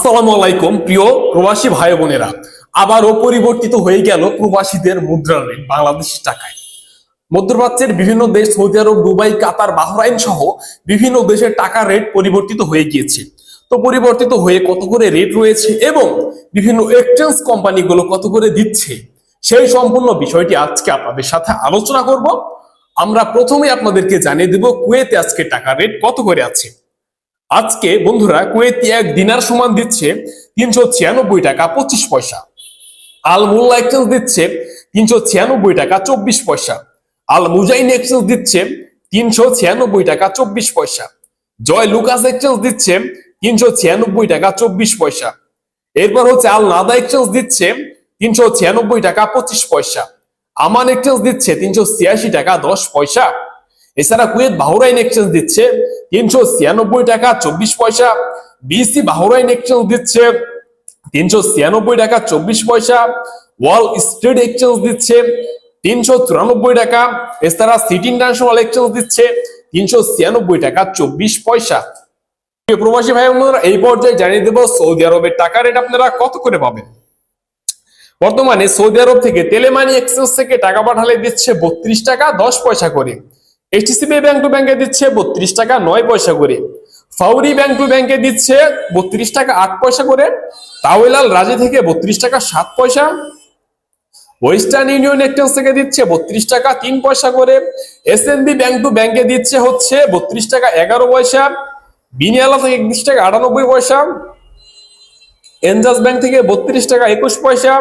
আসসালামু আলাইকুম প্রিয় প্রবাসী ভাই বোনেরা। আবারও পরিবর্তিত হয়ে গেল প্রবাসীদের মুদ্রার রেট বাংলাদেশি টাকায়। মধ্যপ্রাচ্যের বিভিন্ন দেশ সৌদি আরব, দুবাই, কাতার, বাহরাইন সহ বিভিন্ন দেশের টাকার রেট পরিবর্তিত হয়ে গিয়েছে। তো পরিবর্তিত হয়ে কত করে রেট রয়েছে এবং বিভিন্ন এক্সচেঞ্জ কোম্পানিগুলো কত করে দিচ্ছে, সেই সম্পূর্ণ বিষয়টি আজকে আপনাদের সাথে আলোচনা করব। আমরা প্রথমে আপনাদেরকে জানিয়ে দেব কুয়েতে আজকে টাকার রেট কত করে আছে। আজকে বন্ধুরা কুয়েতি এক দিনার সমান দিচ্ছে 396 টাকা 25 পয়সা। আল মুল্লা এক্সচেঞ্জ দিচ্ছে 396 টাকা 24 পয়সা। আল মুজাইন এক্সচেঞ্জ দিচ্ছে 396 টাকা 24 পয়সা। জয় লুকাস এক্সচেঞ্জ দিচ্ছে 396 টাকা 24 পয়সা। এরপর হচ্ছে আল নাদা এক্সচেঞ্জ দিচ্ছে 396 টাকা 25 পয়সা। আমান এক্সচেঞ্জ দিচ্ছে 386 টাকা 10 পয়সা। এছাড়া কুয়েত বাহরাইন এক্সচেঞ্জ দিচ্ছে 396 টাকা 24 পয়সা। বিসি বাহরাইন এক্সচেঞ্জ দিচ্ছে 396 টাকা 24 পয়সা। ওয়াল স্ট্রিট এক্সচেঞ্জ দিচ্ছে 394 টাকা। এছাড়া সিটি ইন্টারন্যাশনাল এক্সচেঞ্জ দিচ্ছে 396 টাকা 24 পয়সা। প্রবাসী ভাই বোনেরা, এই পর্যায়ে জানিয়ে দেব সৌদি আরবের টাকা রেট আপনারা কত করে পাবেন। বর্তমানে সৌদি আরব থেকে টেলেমানি এক্সচেঞ্জ থেকে টাকা পাঠালে দিচ্ছে 32 টাকা 10 পয়সা করে। এইচটিসিবি ব্যাংক টু ব্যাংকে দিচ্ছে 32 টাকা 9 পয়সা করে। ফাউরি ব্যাংক টু ব্যাংকে দিচ্ছে 32 টাকা 8 পয়সা করে। তাওয়েলাল রাজি থেকে 32 টাকা 7 পয়সা। ওয়েস্টার্ন ইউনিয়ন এক্সচেঞ্জ থেকে দিচ্ছে 32 টাকা 3 পয়সা করে। এসএনবি ব্যাংক টু ব্যাংকে দিচ্ছে হচ্ছে 32 টাকা 11 পয়সা। বিনিয়ালা থেকে 31 টাকা 98 পয়সা। এনজাস ব্যাংক থেকে 32 টাকা 21 পয়সা।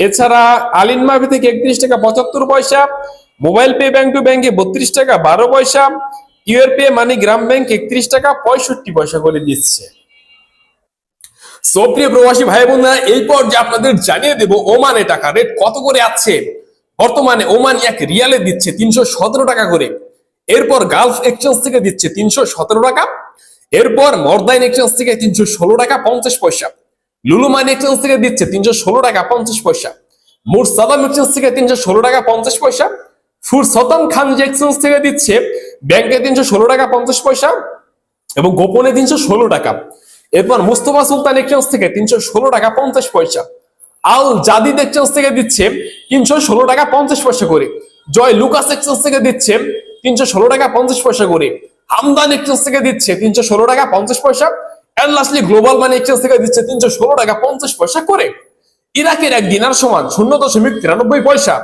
এছাড়া আলিন মাভি থেকে 31 টাকা 75 পয়সা। মোবাইল পে ব্যাংক টু ব্যাংকে 32 টাকা 12 পয়সা। Your pay money gram bank 31 টাকা 65 পয়সা করে দিচ্ছে। সো প্রিয় প্রবাসী ভাই বোনেরা, এই পর্যায়ে আপনাদের জানিয়ে দেব ওমানে টাকা রেট কত করে আছে। বর্তমানে ওমান এক রিয়ালে দিচ্ছে 317 টাকা করে। এরপর গালফ এক্সচেঞ্জ থেকে দিচ্ছে 317 টাকা। এরপর মর্দাইন এক্সচেঞ্জ থেকে 316 টাকা 50 পয়সা। লুলু মানি এক্সচেঞ্জ থেকে দিচ্ছে 316 টাকা 50 পয়সা। মুরসাদাম এক্সচেঞ্জ থেকে 316 টাকা 50 পয়সা। ফুরসতন খানজি এক্সচেঞ্জ থেকে দিচ্ছে ব্যাংকে 316 টাকা 50 পয়সা এবং গোপনে 316 টাকা। এরপর মুস্তফা সুলতান এক্সচেঞ্জ থেকে 316 টাকা 50 পয়সা। আল জাদিদ এক্সচেঞ্জ থেকে দিচ্ছে 316 টাকা 50 পয়সা করে। জয় লুকাস এক্সচেঞ্জ থেকে দিচ্ছে 316 টাকা 50 পয়সা করে। হামদান এক্সচেঞ্জ থেকে দিচ্ছে 316 টাকা 50 পয়সা। And lastly global money exchange থেকে দিচ্ছে 316 টাকা 50 পয়সা করে। ইরাকের এক দিনার সমান 0.93 পয়সা।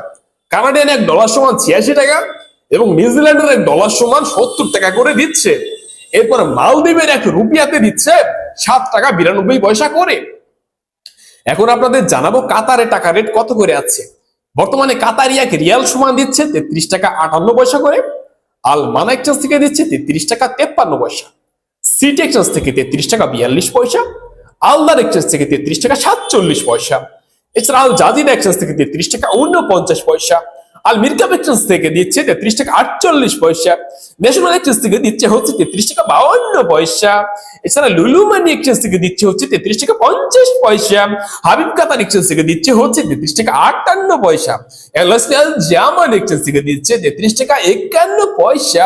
কানাডিয়ান এক ডলার সমান 86 টাকা এবং নিউজিল্যান্ডের এক ডলার সমান 70 টাকা করে দিচ্ছে। এরপর মালদ্বীপের এক রুপিয়াতে দিচ্ছে 7 টাকা 92 পয়সা করে। এখন আপনাদের জানাবো কাতারে টাকা রেট কত করে আছে। বর্তমানে কাতারি এক রিয়াল সমান দিচ্ছে 33 টাকা 58 পয়সা করে। আল মানা এক্সচেঞ্জ থেকে দিচ্ছে 33 টাকা 53 পয়সা। সিটি এক্সচেঞ্জ থেকে 33 টাকা 42 পয়সা। আলদার এক্সচেঞ্জ থেকে 33 টাকা 47 পয়সা। এছাড়া আল জাজিদ এক্সচেঞ্জ থেকে 33 টাকা 49 পয়সা। আল মিরকাব এক্সচেঞ্জ থেকে দিচ্ছে 33 টাকা 48 পয়সা। ন্যাশনাল এক্সচেঞ্জ থেকে দিচ্ছে হচ্ছে 33 টাকা 52 পয়সা। এছাড়া লুলু মানি এক্সচেঞ্জ থেকে দিচ্ছে হচ্ছে 33 টাকা 50 পয়সা। হাবিব কাতার এক্সচেঞ্জ থেকে দিচ্ছে হচ্ছে 33 টাকা 58 পয়সা। এলএসএল জামান এক্সচেঞ্জ থেকে দিচ্ছে 33 টাকা 51 পয়সা।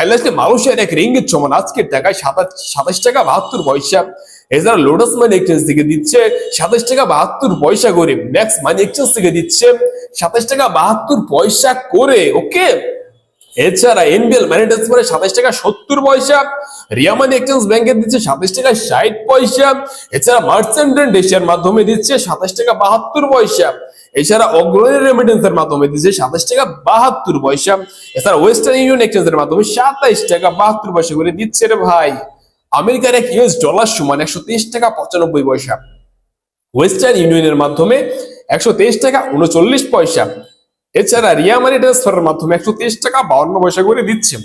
এলএসএল মালয়েশিয়ার এক রিঙ্গিত সমান আজকের টাকায় 27 টাকা 72 পয়সা। এছাড়া লোটাস মানি এক্সচেঞ্জ থেকে দিচ্ছে 27 টাকা 72 পয়সা করে। ম্যাক্স মানি এক্সচেঞ্জ থেকে দিচ্ছে 27 টাকা 72 পয়সা করে। ওকে, এছাড়া এনবিএল মানি ট্রান্সফারে 27 টাকা 70 পয়সা। রিয়া মানি এক্সচেঞ্জ ব্যাংকে দিচ্ছে 27 টাকা 60 পয়সা। এছাড়া মার্চেন্ট এন্ড এশিয়ার মাধ্যমে দিচ্ছে 27 টাকা 72 পয়সা। এছাড়া অগ্রণী রেমিটেন্সের মাধ্যমে দিচ্ছে 27 টাকা 72 পয়সা। এছাড়া ওয়েস্টার্ন ইউনিয়ন এক্সচেঞ্জের মাধ্যমে 27 টাকা 72 পয়সা করে দিচ্ছে রে ভাই। আমেরিকার এক ইউএস ডলার সমান 123 টাকা 95 পয়সা। ওয়েস্টার্ন ইউনিয়নের মাধ্যমে 123 টাকা 39 পয়সা। এছাড়া রিয়া মানি ট্রান্সফারের মাধ্যমে 123 টাকা 52 পয়সা করে দিচ্ছে।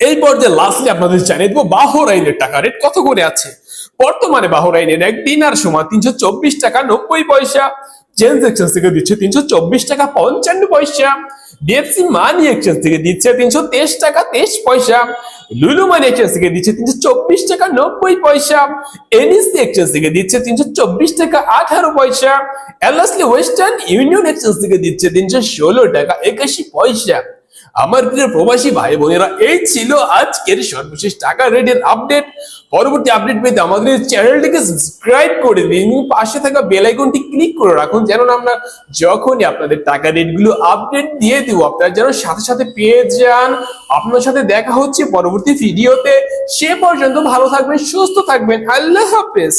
এই পর্যায়ে লাস্টলি আপনাদের জানিয়ে দেবো বাহরাইনের টাকা রেট কত করে আছে। বর্তমানে বাহরাইনের এক দিনার সমান 324 টাকা 90 পয়সা। চেঞ্জ এক্সচেঞ্জ থেকে দিচ্ছে 324 টাকা 55 পয়সা। ডিএফসি মানি এক্সচেঞ্জ থেকে দিচ্ছে 323 টাকা 23 পয়সা। লুলু মানি এক্সচেঞ্জ থেকে দিচ্ছে 324 টাকা 90 পয়সা। এনইসি এক্সচেঞ্জ থেকে দিচ্ছে 324 টাকা 18 পয়সা। এলএসলি ওয়েস্টার্ন ইউনিয়ন এক্সচেঞ্জ থেকে দিচ্ছে 316 টাকা 81 পয়সা। আমার প্রিয় প্রবাসী ভাই বোনেরা, এই ছিল আজকের সর্বশেষ টাকা রেটের আপডেট। পরবর্তী আপডেট পেতে আমাদের চ্যানেলটিকে সাবস্ক্রাইব করে দিন, পাশে থাকা বেল আইকনটি ক্লিক করে রাখুন, যেন আমরা যখনই আপনাদের টাকা রেটগুলো আপডেট দিয়ে দিব আপনারা যেন সাথে সাথে পেয়ে যান। আপনার সাথে দেখা হচ্ছে পরবর্তী ভিডিওতে। সে পর্যন্ত ভালো থাকবেন, সুস্থ থাকবেন। আল্লাহ হাফেজ।